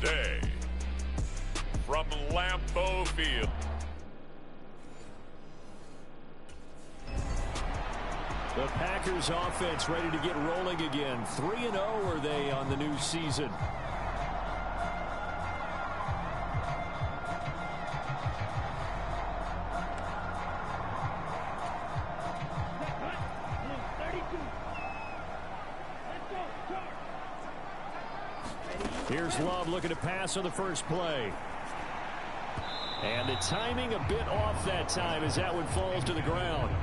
the day from Lambeau Field. The Packers offense ready to get rolling again. 3-0 are they on the new season. Here's Love looking to pass on the first play. And the timing a bit off that time as that one falls to the ground.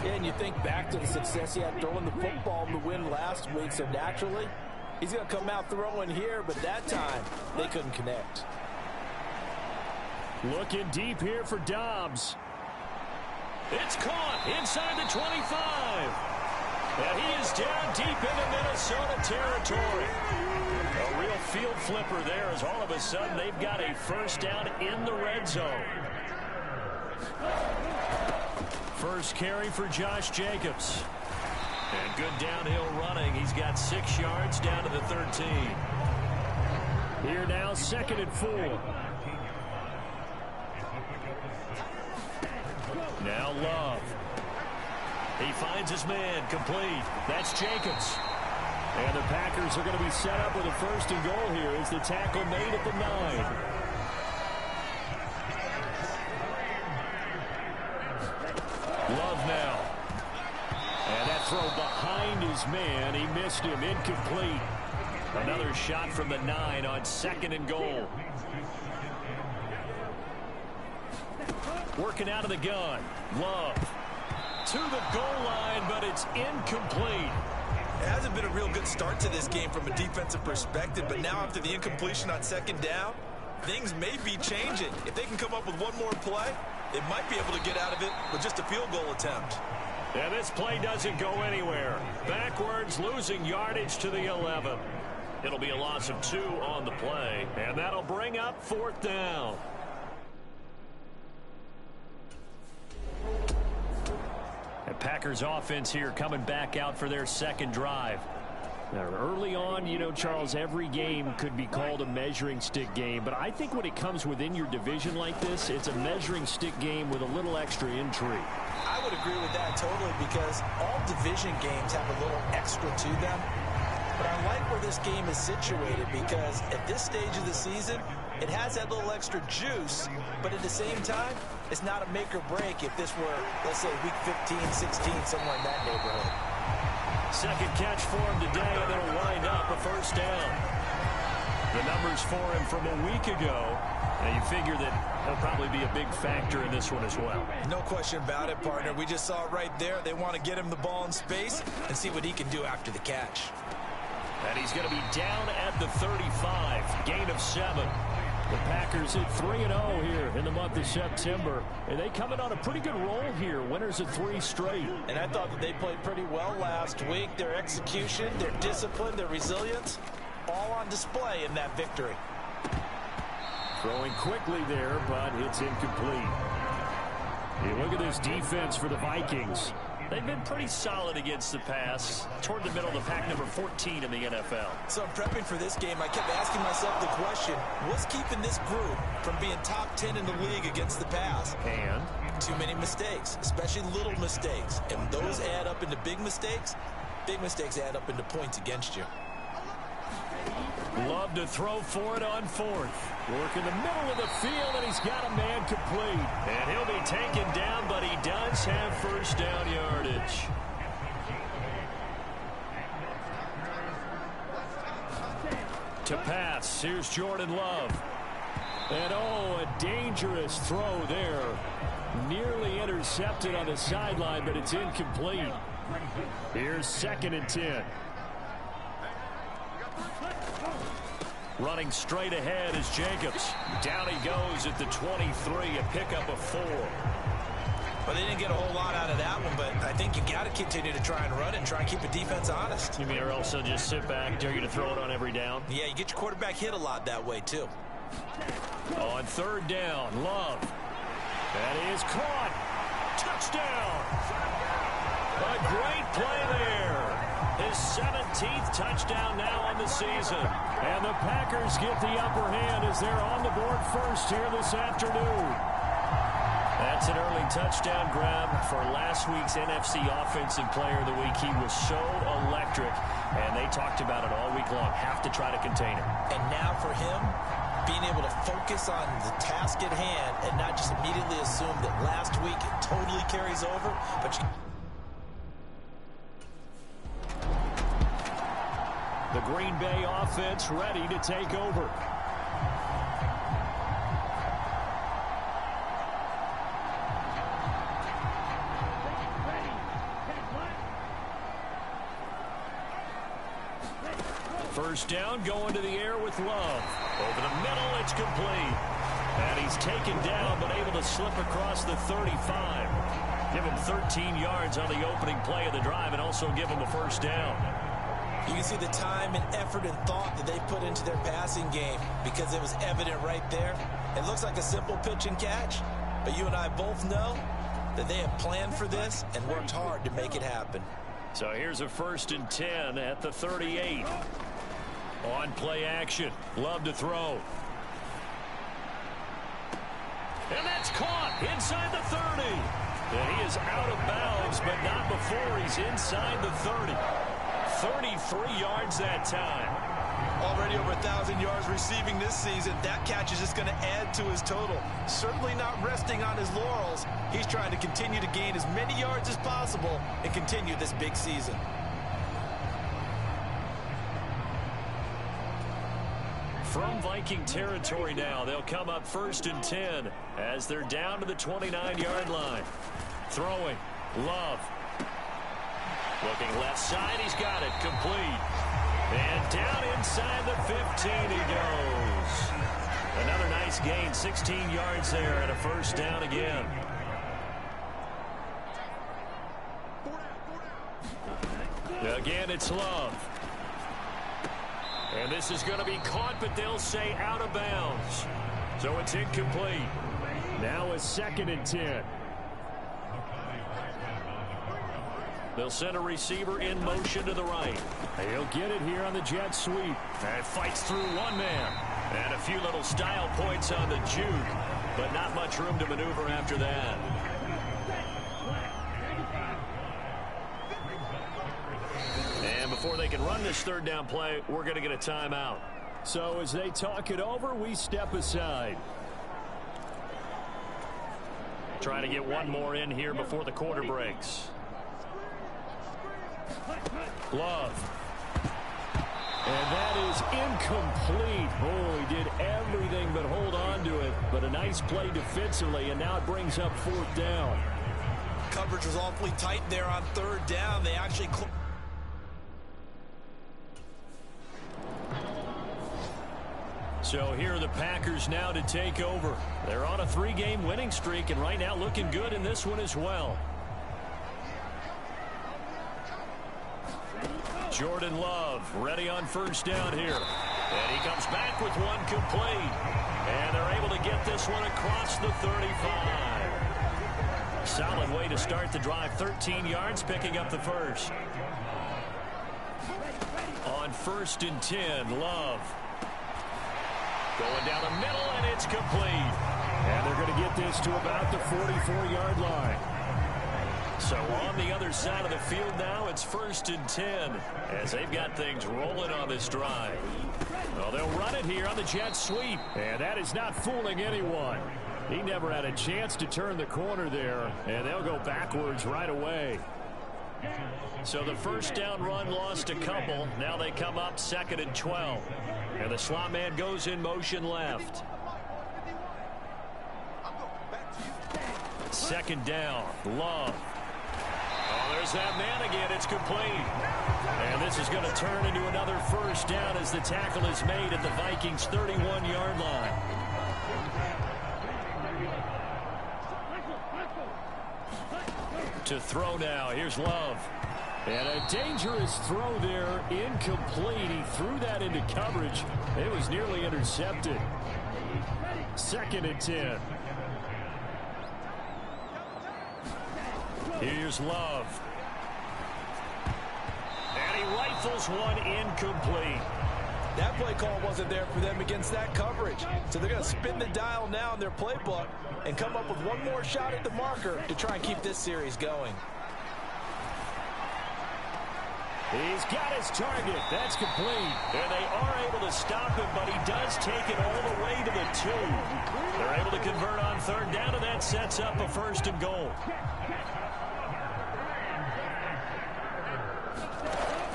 Yeah, and you think back to the success he had throwing the football in the win last week, so naturally, he's going to come out throwing here, but that time, they couldn't connect. Looking deep here for Dobbs. It's caught inside the 25. And he is down deep into Minnesota territory. A real field flipper there as all of a sudden they've got a first down in the red zone. First carry for Josh Jacobs. And good downhill running. He's got 6 yards down to the 13. Here now, 2nd and 4. Now Love. He finds his man, complete. That's Jacobs. And the Packers are going to be set up with a 1st and goal here as the tackle made at the 9. Love now. And that throw behind his man. He missed him. Incomplete. Another shot from the 9 on 2nd and goal. Working out of the gun. Love. To the goal line, but it's incomplete. It hasn't been a real good start to this game from a defensive perspective, but now after the incompletion on 2nd down, things may be changing. If they can come up with one more play, they might be able to get out of it with just a field goal attempt. And this play doesn't go anywhere. Backwards, losing yardage to the 11. It'll be a loss of 2 on the play, and that'll bring up 4th down. The Packers offense here coming back out for their 2nd drive. Now, early on, you know, Charles, every game could be called a measuring stick game. But I think when it comes within your division like this, it's a measuring stick game with a little extra intrigue. I would agree with that totally because all division games have a little extra to them. But I like where this game is situated because at this stage of the season, it has that little extra juice, but at the same time, it's not a make or break if this were, let's say, week 15, 16, somewhere in that neighborhood. 2nd catch for him today, and it'll wind up a 1st down. The numbers for him from a week ago, and you figure that he'll probably be a big factor in this one as well. No question about it, partner. We just saw it right there. They want to get him the ball in space and see what he can do after the catch. And he's going to be down at the 35, gain of 7. The Packers at 3-0 here in the month of September. And they come in on a pretty good roll here. Winners of 3 straight. And I thought that they played pretty well last week. Their execution, their discipline, their resilience, all on display in that victory. Throwing quickly there, but it's incomplete. Hey, look at this defense for the Vikings. They've been pretty solid against the pass. Toward the middle of the pack, number 14 in the NFL. So I'm prepping for this game. I kept asking myself the question, what's keeping this group from being top 10 in the league against the pass? And? Too many mistakes, especially little mistakes. And those add up into big mistakes. Big mistakes add up into points against you. Love to throw for it on 4th. Work in the middle of the field, and he's got a man complete. And he'll be taken down, but he does have 1st down yardage. To pass, here's Jordan Love. And oh, a dangerous throw there. Nearly intercepted on the sideline, but it's incomplete. Here's 2nd and 10. Running straight ahead is Jacobs. Down he goes at the 23, a pickup of 4. Well, they didn't get a whole lot out of that one, but I think you got to continue to try and run and try and keep the defense honest. You mean or else they'll just sit back, dare you to throw it on every down? Yeah, you get your quarterback hit a lot that way, too. On 3rd down, Love. That is caught. Touchdown. A great play there. His 17th 17th touchdown now on the season. And the Packers get the upper hand as they're on the board first here this afternoon. That's an early touchdown grab for last week's NFC Offensive Player of the Week. He was so electric, and they talked about it all week long. Have to try to contain him. And now for him, being able to focus on the task at hand and not just immediately assume that last week it totally carries over, but the Green Bay offense ready to take over. First down, going to the air with Love. Over the middle, it's complete. And he's taken down, but able to slip across the 35. Give him 13 yards on the opening play of the drive and also give him a first down. You can see the time and effort and thought that they put into their passing game because it was evident right there. It looks like a simple pitch and catch, but you and I both know that they have planned for this and worked hard to make it happen. So here's a 1st and 10 at the 38. On play action. Love to throw. And that's caught inside the 30. And he is out of bounds, but not before he's inside the 30. 33 yards that time. Already over 1,000 yards receiving this season. That catch is just going to add to his total. Certainly not resting on his laurels. He's trying to continue to gain as many yards as possible and continue this big season. From Viking territory now, they'll come up 1st and 10 as they're down to the 29-yard line. Throwing. Love. Looking left side, he's got it. Complete. And down inside the 15 he goes. Another nice gain, 16 yards there and a first down again. Again, it's Love. And this is going to be caught, but they'll say out of bounds. So it's incomplete. Now a 2nd and 10. They'll send a receiver in motion to the right. He'll get it here on the jet sweep. And fights through one man. And a few little style points on the juke, but not much room to maneuver after that. And before they can run this 3rd down play, we're going to get a timeout. So as they talk it over, we step aside. Trying to get one more in here before the quarter breaks. Love. And that is incomplete. Oh, he did everything but hold on to it. But a nice play defensively, and now it brings up 4th down. Coverage was awfully tight there on 3rd down. They actually... So here are the Packers now to take over. They're on a 3-game winning streak, and right now looking good in this one as well. Jordan Love ready on 1st down here. And he comes back with one complete. And they're able to get this one across the 35. Solid way to start the drive. 13 yards, picking up the first. On 1st and 10, Love. Going down the middle, and it's complete. And they're going to get this to about the 44-yard line. So on the other side of the field now, it's 1st and 10 as they've got things rolling on this drive. Well, they'll run it here on the jet sweep. And that is not fooling anyone. He never had a chance to turn the corner there, and they'll go backwards right away. So the 1st down run lost a couple. Now they come up 2nd and 12. And the slot man goes in motion left. 2nd down, Love. Oh, there's that man again. It's complete. And this is going to turn into another 1st down as the tackle is made at the Vikings' 31-yard line. To throw now. Here's Love. And a dangerous throw there, incomplete. He threw that into coverage. It was nearly intercepted. 2nd and 10. Here's Love. And he rifles rifles one incomplete. That play call wasn't there for them against that coverage. So they're going to spin the dial now in their playbook and come up with one more shot at the marker to try and keep this series going. He's got his target. That's complete. And they are able to stop him, but he does take it all the way to the 2. They're able to convert on third down, and that sets up a 1st and goal.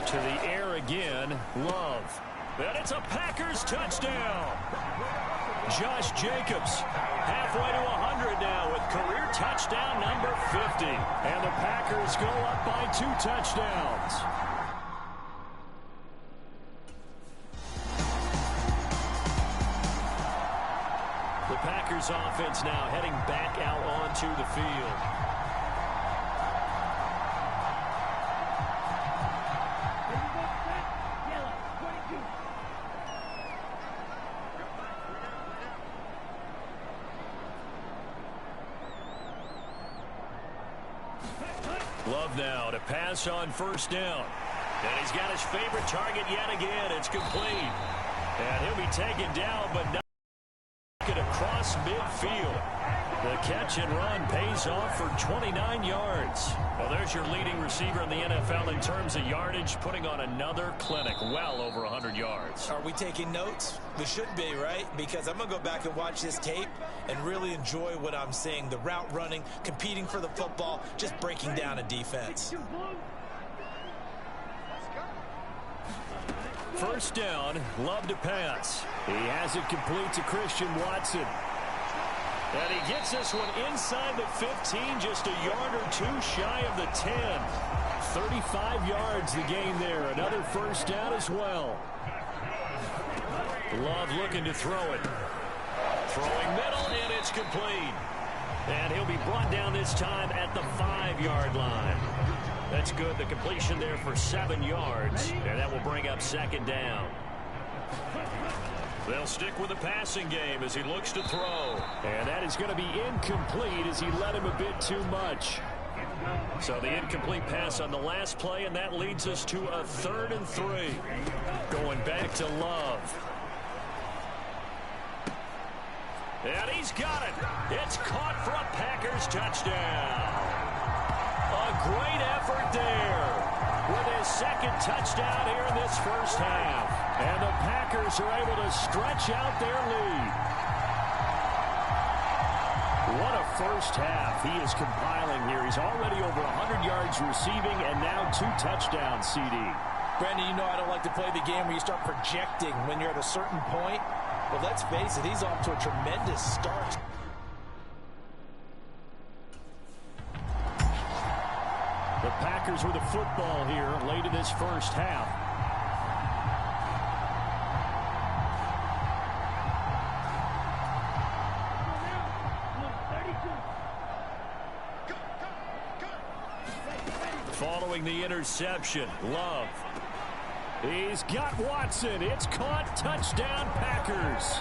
To the air again, Love. And it's a Packers touchdown. Josh Jacobs halfway to 100 now with career touchdown number 50. And the Packers go up by 2 touchdowns. The Packers offense now heading back out onto the field. Love now to pass on 1st down. And he's got his favorite target yet again. It's complete. And he'll be taken down, but not across midfield. The catch and run pays off for 29 yards. Well, there's your leading receiver in the NFL in terms of yardage, putting on another clinic, well over 100 yards. Are we taking notes? We should be, right? Because I'm going to go back and watch this tape and really enjoy what I'm seeing. The route running, competing for the football, just breaking down a defense. 1st down, Love to pass. He has it complete to Christian Watson. And he gets this one inside the 15, just a yard or 2 shy of the 10. 35 yards the gain there. Another 1st down as well. Love looking to throw it. Throwing middle, and it's complete. And he'll be brought down this time at the 5-yard line. That's good. The completion there for 7 yards. And that will bring up 2nd down. They'll stick with the passing game as he looks to throw. And that is going to be incomplete as he led him a bit too much. So the incomplete pass on the last play, and that leads us to a 3rd and 3. Going back to Love. And he's got it. It's caught for a Packers touchdown. A great effort there with his 2nd touchdown here in this 1st half. And the Packers are able to stretch out their lead. What a 1st half he is compiling here. He's already over 100 yards receiving and now 2 touchdowns, CD. Brandon, you know I don't like to play the game where you start projecting when you're at a certain point. But let's face it, he's off to a tremendous start. The Packers with the football here late in this 1st half. Following the interception, Love. He's got Watson. It's caught. Touchdown, Packers.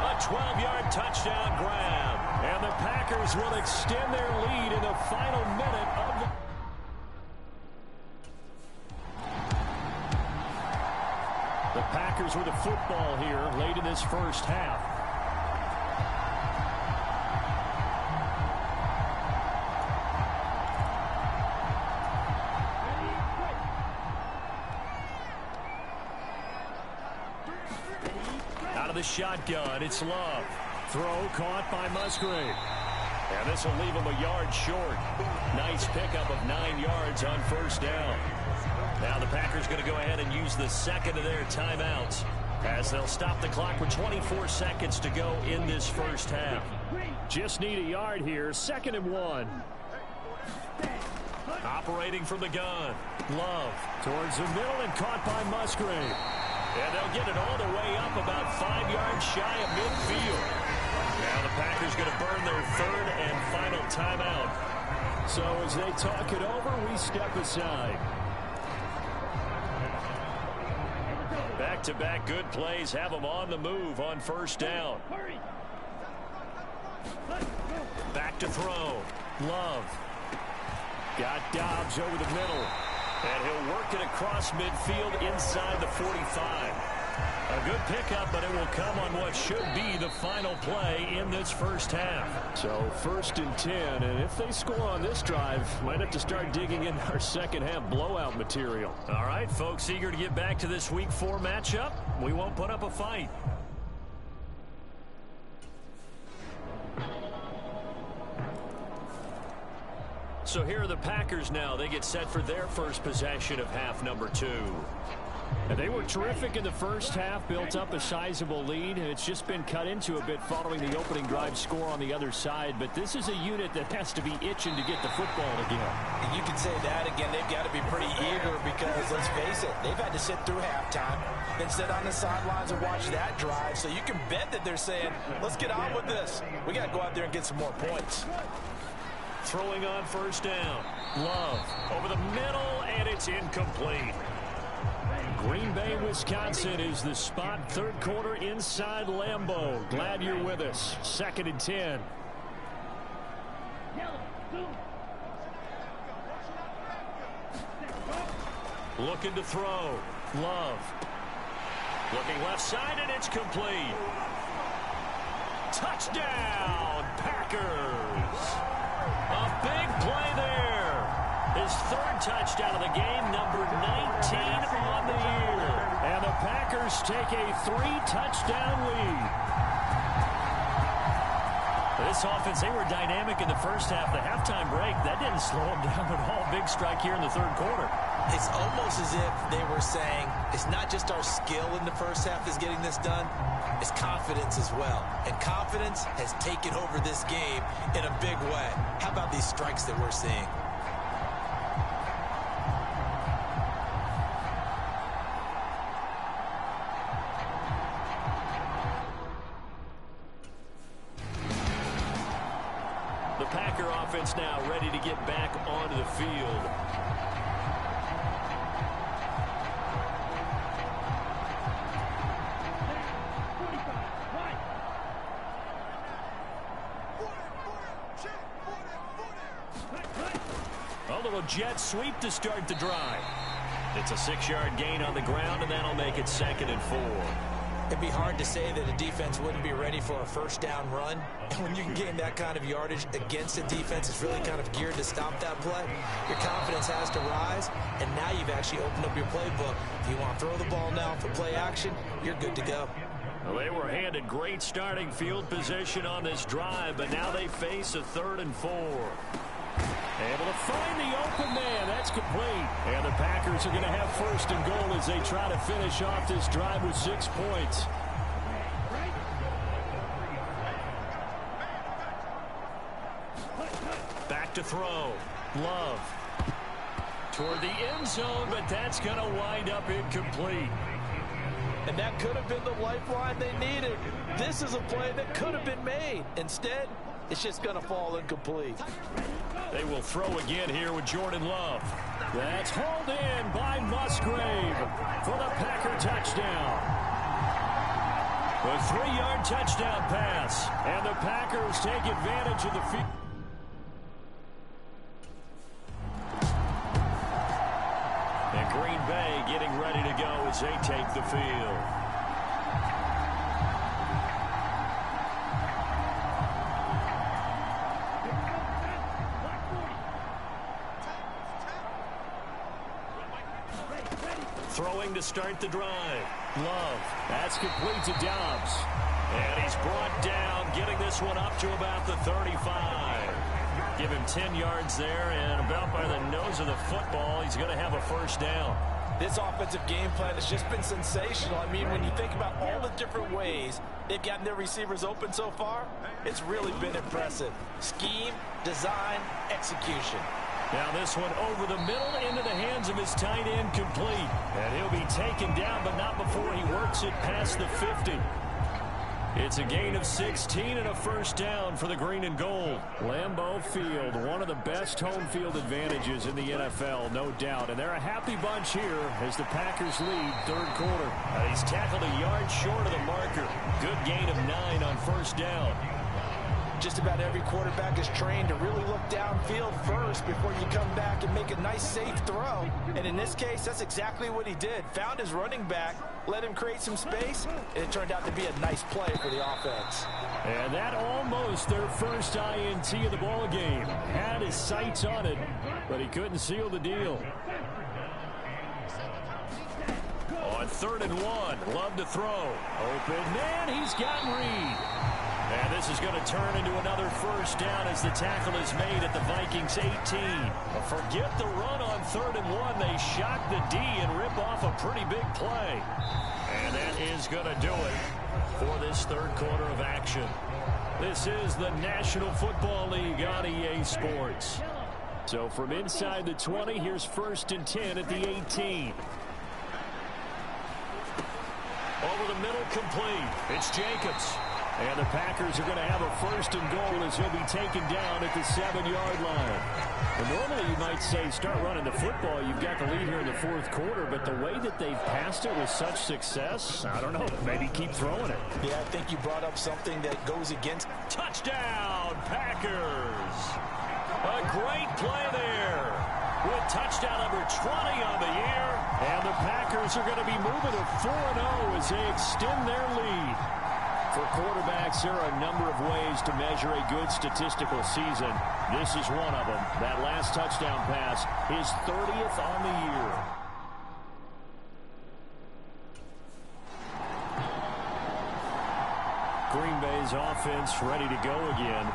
A 12-yard touchdown grab. And the Packers will extend their lead in the final minute of the Packers with the football here late in this 1st half. Out of the shotgun, it's Love. Throw caught by Musgrave. And this will leave him a yard short. Nice pickup of 9 yards on 1st down. Now the Packers going to go ahead and use the 2nd of their timeouts as they'll stop the clock with 24 seconds to go in this 1st half. Just need a yard here. 2nd and 1. Operating from the gun. Love towards the middle and caught by Musgrave. And they'll get it all the way up about 5 yards shy of midfield. Now the Packers going to burn their 3rd and final timeout. So as they talk it over, we step aside. Back-to-back good plays have them on the move on 1st down. Back to throw. Love. Got Dobbs over the middle. And he'll work it across midfield inside the 45. A good pickup, but it will come on what should be the final play in this first half. So 1st and 10, and if they score on this drive, might have to start digging in our second half blowout material. All right, folks, eager to get back to this Week 4 matchup. We won't put up a fight. So here are the Packers now. They get set for their first possession of half number 2. And they were terrific in the first half, built up a sizable lead, and it's just been cut into a bit following the opening drive score on the other side. But this is a unit that has to be itching to get the football again. And you can say that again. They've got to be pretty eager because, let's face it, they've had to sit through halftime, then sit on the sidelines and watch that drive. So you can bet that they're saying, let's get on with this. We got to go out there and get some more points. Throwing on first down. Love over the middle, and it's incomplete. Green Bay, Wisconsin is the spot. Third quarter inside Lambeau. Glad you're with us. 2nd and 10. Looking to throw. Love. Looking left side, and it's complete. Touchdown, Packers. A big play there. His 3rd touchdown of the game, number 19 on the year. And the Packers take a 3-touchdown lead. This offense, they were dynamic in the first half. The halftime break, that didn't slow them down at all. Big strike here in the 3rd quarter. It's almost as if they were saying, it's not just our skill in the first half that's getting this done, it's confidence as well. And confidence has taken over this game in a big way. How about these strikes that we're seeing? The Packer offense now ready to get back onto the field. A little jet sweep to start the drive. It's a 6-yard gain on the ground, and that'll make it 2nd and 4. It'd be hard to say that a defense wouldn't be ready for a first down run. And when you can gain that kind of yardage against a defense, it's really kind of geared to stop that play. Your confidence has to rise, and now you've actually opened up your playbook. If you want to throw the ball now for play action, you're good to go. Well, they were handed great starting field position on this drive, but now they face a 3rd and 4. Able to find the open man. That's complete. And the Packers are going to have 1st and goal as they try to finish off this drive with 6 points. Back to throw. Love. Toward the end zone, but that's going to wind up incomplete. And that could have been the lifeline they needed. This is a play that could have been made. Instead, it's just going to fall incomplete. They will throw again here with Jordan Love. That's hauled in by Musgrave for the Packer touchdown. A 3-yard touchdown pass. And the Packers take advantage of the field. And Green Bay getting ready to go as they take the field. Throwing to start the drive. Love. That's complete to Dobbs. And he's brought down, getting this one up to about the 35. Give him 10 yards there, and about by the nose of the football, he's going to have a 1st down. This offensive game plan has just been sensational. I mean, when you think about all the different ways they've gotten their receivers open so far, it's really been impressive. Scheme, design, execution. Now this one over the middle into the hands of his tight end, complete. And he'll be taken down, but not before he works it past the 50. It's a gain of 16 and a 1st down for the green and gold. Lambeau Field, one of the best home field advantages in the NFL, no doubt. And they're a happy bunch here as the Packers lead 3rd quarter. He's tackled a yard short of the marker. Good gain of 9 on 1st down. Just about every quarterback is trained to really look downfield first before you come back and make a nice, safe throw. And in this case, that's exactly what he did. Found his running back, let him create some space, and it turned out to be a nice play for the offense. And that almost their first INT of the ball game. Had his sights on it, but he couldn't seal the deal. On 3rd and 1, Love to throw. Open man, he's got Reed. And this is going to turn into another first down as the tackle is made at the Vikings 18. Forget the run on 3rd and 1. They shock the D and rip off a pretty big play. And that is going to do it for this third quarter of action. This is the National Football League on EA Sports. So from inside the 20, here's 1st and 10 at the 18. Over the middle, complete. It's Jacobs. And the Packers are going to have a 1st and goal as he'll be taken down at the 7-yard line. And normally you might say start running the football. You've got the lead here in the 4th quarter, but the way that they've passed it with such success, I don't know, maybe keep throwing it. Yeah, I think you brought up something that goes against. Touchdown, Packers. A great play there with touchdown number 20 on the year. And the Packers are going to be moving to 4-0 as they extend their lead. For quarterbacks, there are a number of ways to measure a good statistical season. This is one of them. That last touchdown pass, his 30th on the year. Green Bay's offense ready to go again.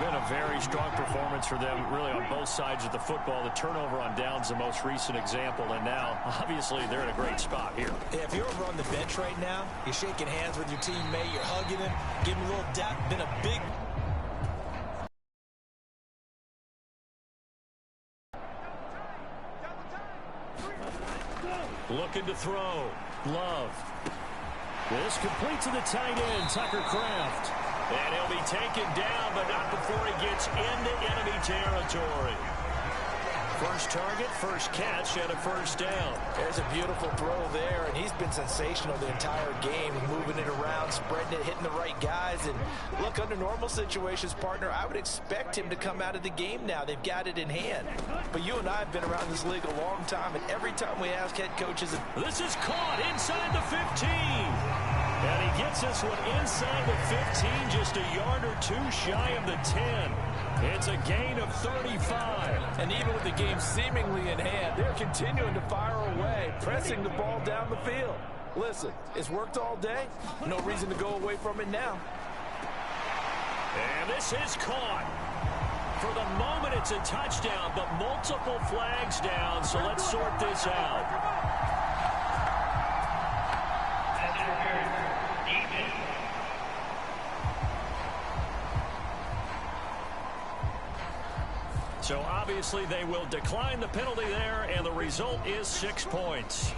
Been a very strong performance for them, really on both sides of the football. The turnover on downs, the most recent example, and now, obviously, they're in a great spot here. Yeah, if you're over on the bench right now, you're shaking hands with your teammate, you're hugging him, giving him a little dap. Been a big... Looking to throw. Love. This complete to the tight end, Tucker Kraft. And he'll be taken down, but not before he gets into enemy territory. First target, first catch, and a 1st down. There's a beautiful throw there, and he's been sensational the entire game, moving it around, spreading it, hitting the right guys. And look, under normal situations, partner, I would expect him to come out of the game now. They've got it in hand. But you and I have been around this league a long time, and every time we ask head coaches... This is caught inside the 15. And he gets this one inside the 15, just a yard or two shy of the 10. It's a gain of 35. And even with the game seemingly in hand, they're continuing to fire away, pressing the ball down the field. Listen, it's worked all day. No reason to go away from it now. And this is caught. For the moment, it's a touchdown, but multiple flags down, so let's sort this out. So obviously they will decline the penalty there, and the result is 6 points.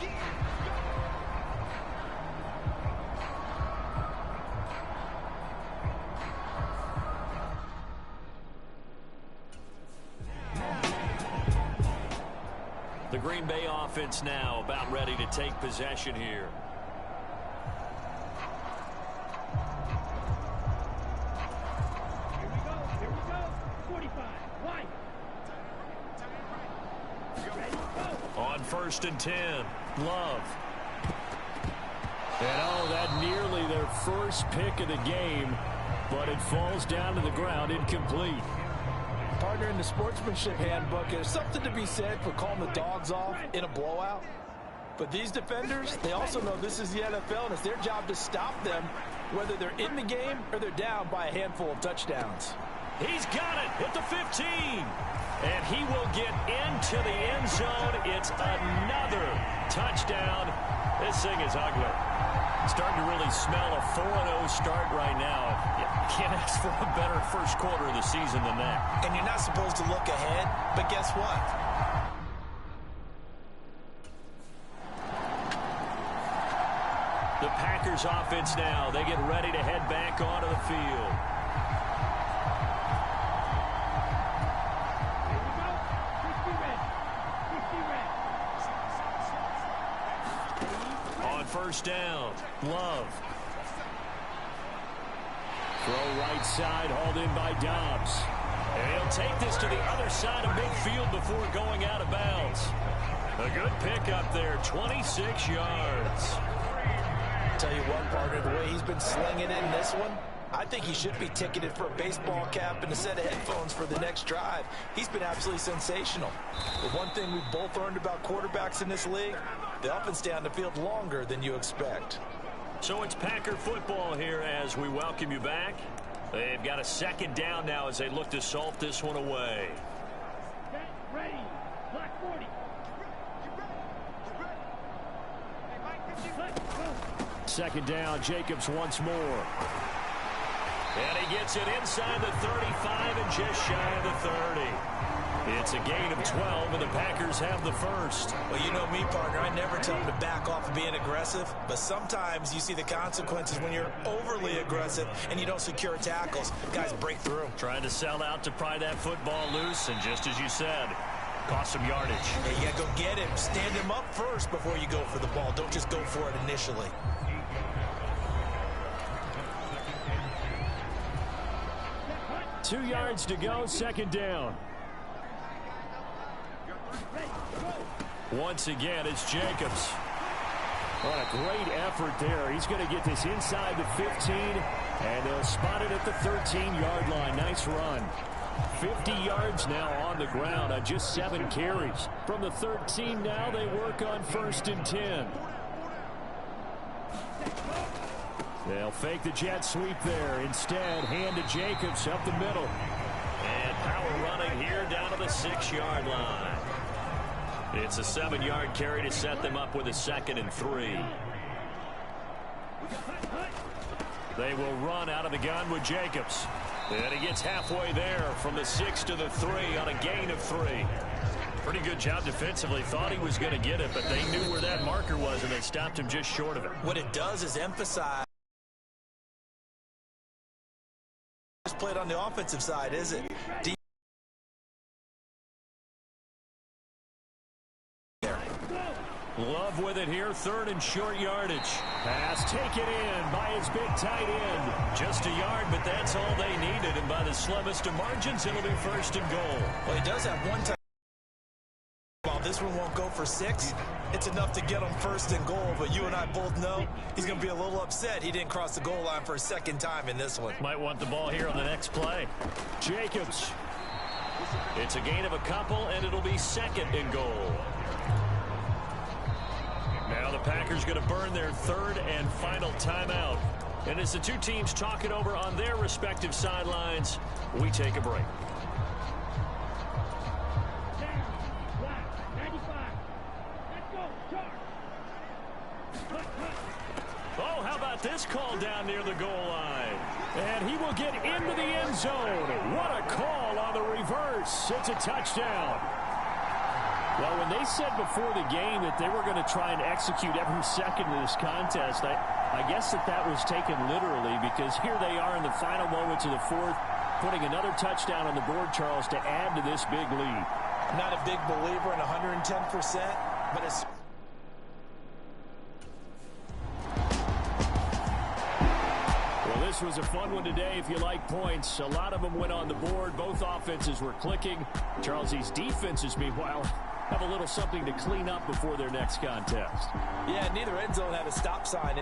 The Green Bay offense now about ready to take possession here. On 1st and 10, Love. And oh, that nearly their first pick of the game, but it falls down to the ground incomplete. Partner, in the sportsmanship handbook, there's something to be said for calling the dogs off in a blowout. But these defenders, they also know this is the NFL, and it's their job to stop them, whether they're in the game or they're down by a handful of touchdowns. He's got it at the 15. And he will get into the end zone. It's another touchdown. This thing is ugly. Starting to really smell a 4-0 start right now. You can't ask for a better first quarter of the season than that. And you're not supposed to look ahead, but guess what? The Packers offense now. They get ready to head back onto the field. On 1st down, Love. Throw right side, hauled in by Dobbs. And he'll take this to the other side of midfield before going out of bounds. A good pickup there, 26 yards. Tell you what, partner, the way he's been slinging it in this one, I think he should be ticketed for a baseball cap and a set of headphones for the next drive. He's been absolutely sensational. The one thing we've both learned about quarterbacks in this league, they often stay on the field longer than you expect. So it's Packer football here as we welcome you back. They've got a second down now as they look to salt this one away. Ready. Black 40. Second down, Jacobs once more. And he gets it inside the 35 and just shy of the 30. It's a gain of 12, and the Packers have the first. Well, you know me, partner. I never tell them to back off of being aggressive, but sometimes you see the consequences when you're overly aggressive and you don't secure tackles. Guys break through. Trying to sell out to pry that football loose, and just as you said, cost some yardage. Yeah, you got to go get him. Stand him up first before you go for the ball. Don't just go for it initially. Two yards to go, second down. Once again, it's Jacobs. What a great effort there. He's going to get this inside the 15, and they'll spot it at the 13-yard line. Nice run. 50 yards now on the ground on just 7 carries. From the 13 now, they work on 1st and 10. They'll fake the jet sweep there. Instead, hand to Jacobs up the middle. And power running here down to the 6-yard line. It's a 7-yard carry to set them up with a 2nd and 3. They will run out of the gun with Jacobs. And he gets halfway there from the 6 to the 3 on a gain of 3. Pretty good job defensively. Thought he was going to get it, but they knew where that marker was, and they stopped him just short of it. What it does is emphasize. Played on the offensive side, is it? Love with it here, 3rd and short yardage. Pass taken in by his big tight end. Just a yard, but that's all they needed, and by the slimmest of margins, it'll be 1st and goal. Well, he does have one time. While this one won't go for 6, it's enough to get him 1st and goal, but you and I both know he's going to be a little upset he didn't cross the goal line for a 2nd time in this one. Might want the ball here on the next play. Jacobs. It's a gain of a couple, and it'll be 2nd and goal. Now the Packers going to burn their 3rd and final timeout. And as the two teams talk it over on their respective sidelines, we take a break. Oh, how about this call down near the goal line? And he will get into the end zone. What a call on the reverse. It's a touchdown. Well, when they said before the game that they were going to try and execute every second of this contest, I guess that was taken literally, because here they are in the final moments of the 4th, putting another touchdown on the board, Charles, to add to this big lead. I'm not a big believer in 110%, but it's... Well, this was a fun one today if you like points. A lot of them went on the board. Both offenses were clicking. Charles, these defenses, meanwhile, have a little something to clean up before their next contest. Yeah, neither end zone had a stop sign.